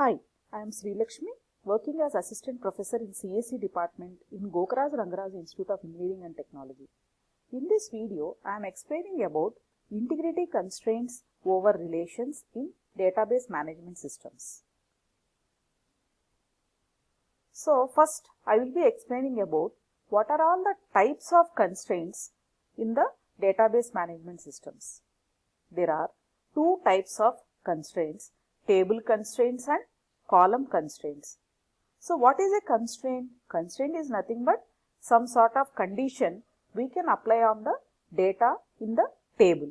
Hi, I am Sri Lakshmi, working as Assistant Professor in CSE Department in Gokaraj Rangaraj Institute of Engineering and Technology. In this video, I am explaining about integrity constraints over relations in database management systems. So, first I will be explaining about what are all the types of constraints in the database management systems. There are two types of constraints: table constraints and column constraints. So what is a constraint? Constraint is nothing but some sort of condition we can apply on the data in the table.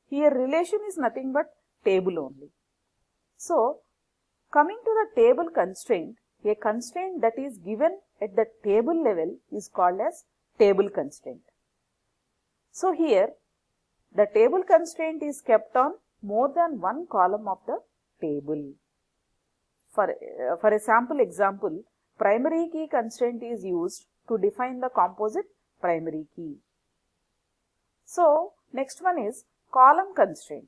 Here relation is nothing but table only. So coming to the table constraint, a constraint that is given at the table level is called as table constraint. So here the table constraint is kept on more than one column of the table. For a sample example, primary key constraint is used to define the composite primary key. So next one is column constraint.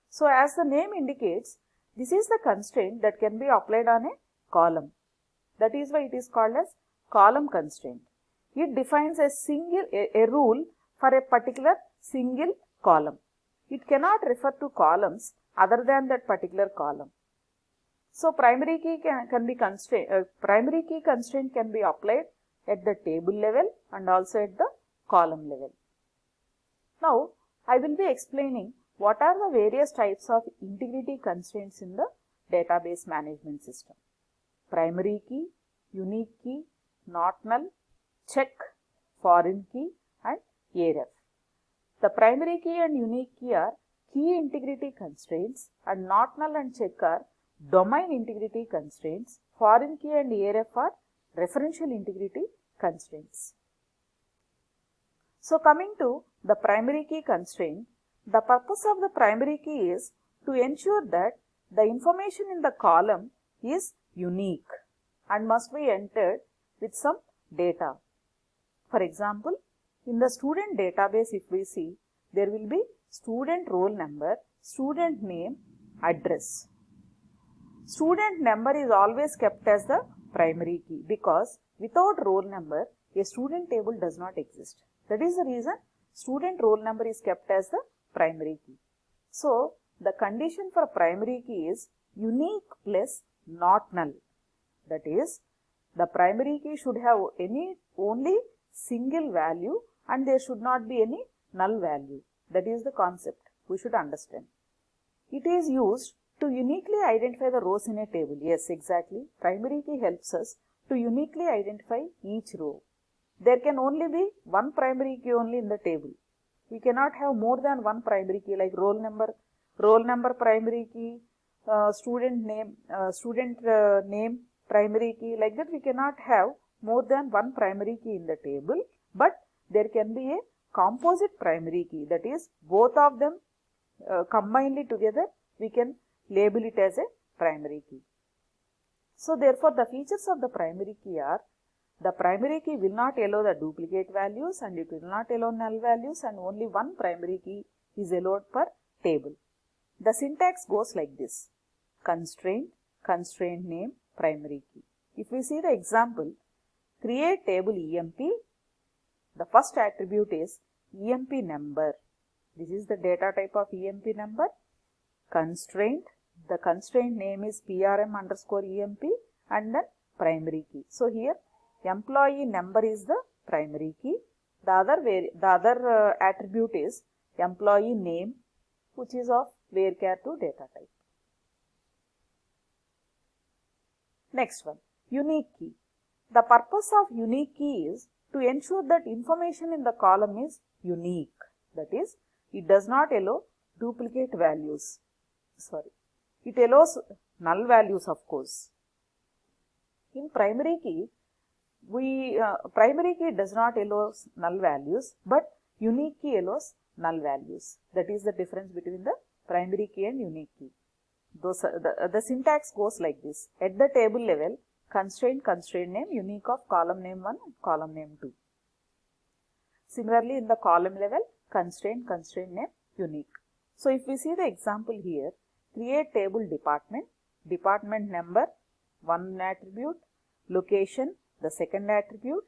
So as the name indicates, this is the constraint that can be applied on a column. That is why it is called as column constraint. It defines a rule for a particular single column. It cannot refer to columns other than that particular column. So primary key constraint can be applied at the table level and also at the column level. Now I will be explaining what are the various types of integrity constraints in the database management system. Primary key, unique key, not null, check, foreign key and aref. The primary key and unique key are key integrity constraints and not null and check are domain integrity constraints. Foreign key and aref are referential integrity constraints. So coming to the primary key constraint, the purpose of the primary key is to ensure that the information in the column is unique and must be entered with some data. For example, in the student database, if we see, there will be student roll number, student name, address. Student number is always kept as the primary key because without roll number, a student table does not exist. That is the reason student roll number is kept as the primary key. So the condition for primary key is unique plus not null. That is, the primary key should have only single value and there should not be any null value. That is the concept we should understand. It is used to uniquely identify the rows in a table. Yes, exactly. Primary key helps us to uniquely identify each row. There can only be one primary key only in the table. We cannot have more than one primary key like roll number primary key, student name primary key. Like that we cannot have more than one primary key in the table, but there can be a composite primary key, that is both of them combinedly together we can label it as a primary key. So therefore the features of the primary key are: the primary key will not allow the duplicate values and it will not allow null values, and only one primary key is allowed per table. The syntax goes like this: constraint, constraint name, primary key. If we see the example, create table EMP, the first attribute is EMP number. This is the data type of EMP number. Constraint, the constraint name is PRM underscore EMP and then primary key. So here employee number is the primary key. The other attribute is employee name, which is of varchar2 data type. Next one, unique key. The purpose of unique key is to ensure that information in the column is unique. That is, it does not allow duplicate values. It allows null values, of course. In primary key, primary key does not allow null values, but unique key allows null values. That is the difference between the primary key and unique key. The syntax goes like this: at the table level, constraint name, unique of column name 1 and column name 2. Similarly, in the column level, constraint name, unique. So if we see the example here, create table department, department number, one attribute, location, the second attribute.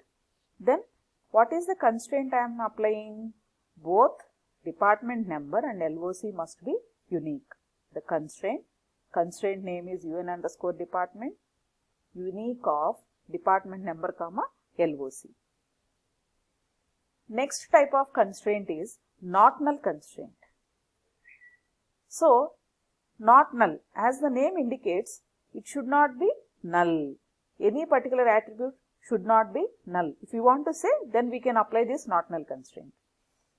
Then what is the constraint I am applying? Both department number and LOC must be unique. The constraint name is UN underscore department, unique of department number comma LOC. Next type of constraint is not null constraint. So, not null, as the name indicates, it should not be null. Any particular attribute should not be null. If you want to say, then we can apply this not null constraint.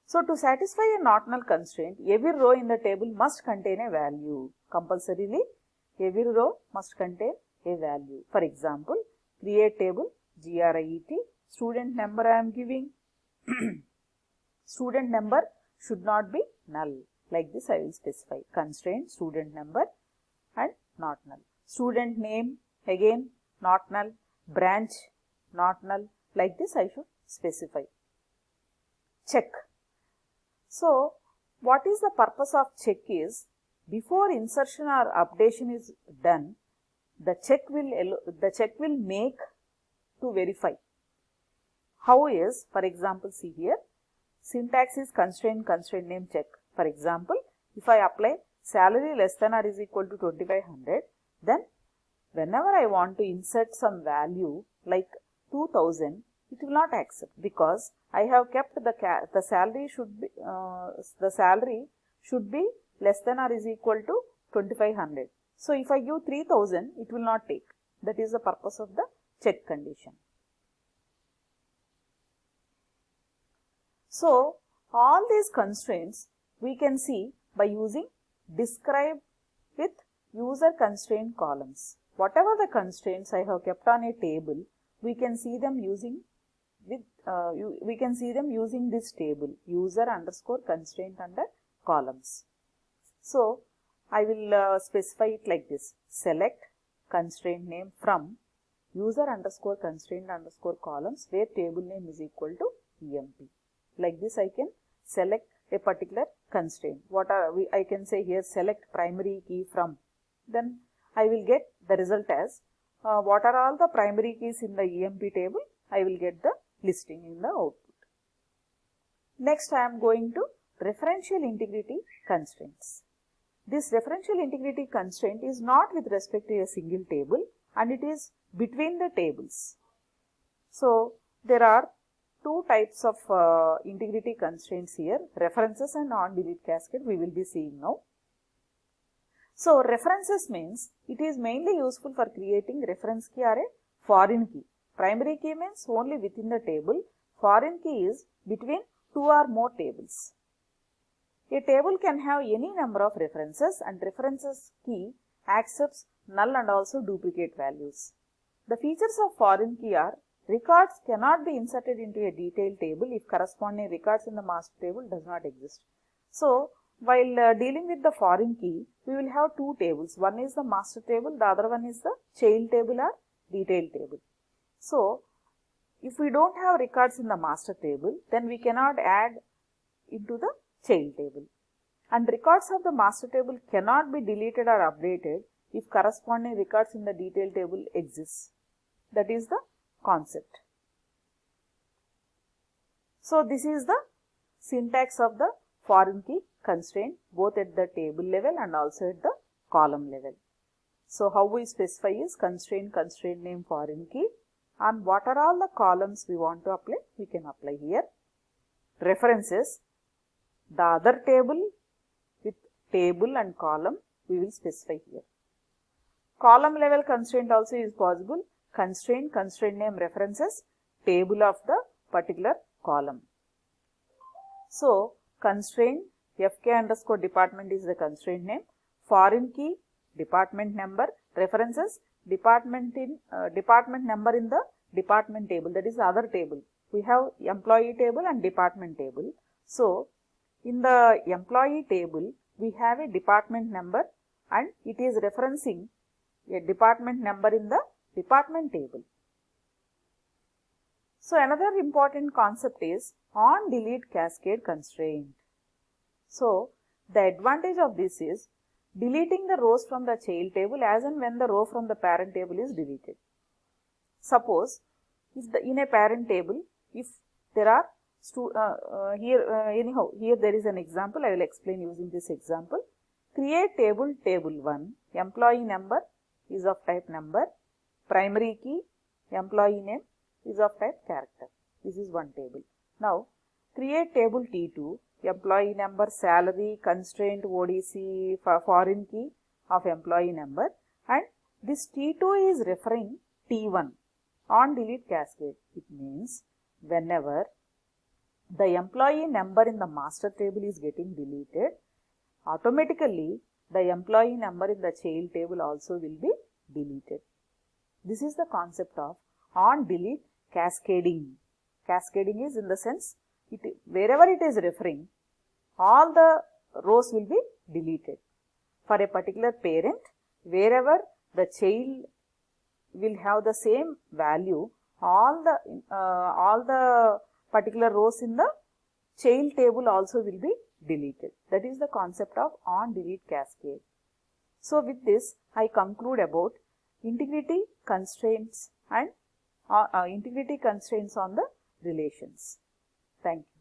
So, to satisfy a not null constraint, every row in the table must contain a value. Compulsorily, every row must contain a value. For example, create table, GRIET, student number I am giving. Student number should not be null. Like this I will specify. Constraint, student number and not null. Student name, again not null. Branch, not null. Like this I should specify. Check. So, what is the purpose of check is, before insertion or updation is done, the check will make to verify. How is, for example, see here, syntax is constraint name check. For example, if I apply salary less than or is equal to 2500, then whenever I want to insert some value like 2000, it will not accept, because I have kept the salary should be less than or is equal to 2500. So, if I give 3000, it will not take. That is the purpose of the check condition. So, all these constraints we can see by using describe with user constraint columns. Whatever the constraints I have kept on a table, we can see them using this table, user underscore constraint under columns. So, I will specify it like this: select constraint name from user underscore constraint underscore columns where table name is equal to EMP. Like this I can select a particular constraint. I can say here select primary key from. Then I will get the result as what are all the primary keys in the EMP table. I will get the listing in the output. Next I am going to referential integrity constraints. This referential integrity constraint is not with respect to a single table and it is between the tables. So, there are two types of integrity constraints here, references and on-delete cascade we will be seeing now. So, references means it is mainly useful for creating reference key or a foreign key. Primary key means only within the table, foreign key is between two or more tables. A table can have any number of references and references key accepts null and also duplicate values. The features of foreign key are records cannot be inserted into a detailed table if corresponding records in the master table does not exist. So, while dealing with the foreign key, we will have two tables. One is the master table, the other one is the child table or detailed table. So, if we don't have records in the master table, then we cannot add into the child table. And records of the master table cannot be deleted or updated if corresponding records in the detailed table exists. That is the concept. So, this is the syntax of the foreign key constraint both at the table level and also at the column level. So, how we specify is constraint name foreign key, and what are all the columns we want to apply, we can apply here. References, the other table with table and column we will specify here. Column level constraint also is possible. Constraint name references, table of the particular column. So, constraint FK underscore department is the constraint name, foreign key department number, references department number in the department table, that is the other table. We have employee table and department table. So, in the employee table we have a department number and it is referencing a department number in the department table. So, another important concept is on-delete cascade constraint. So, the advantage of this is deleting the rows from the child table as and when the row from the parent table is deleted. Suppose if in a parent table, if there are here there is an example. I will explain using this example. Create table 1. Employee number is of type number. Primary key, employee name is of type character. This is one table. Now create table T2. Employee number, salary, constraint, ODC, foreign key of employee number, and this T2 is referring T1 on delete cascade. It means whenever the employee number in the master table is getting deleted, automatically the employee number in the child table also will be deleted. This is the concept of on delete cascading. Cascading is in the sense wherever it is referring, all the rows will be deleted. For a particular parent, wherever the child will have the same value, all the particular rows in the child table also will be deleted. That is the concept of on delete cascade. So with this, I conclude about integrity constraints and integrity constraints on the relations. Thank you.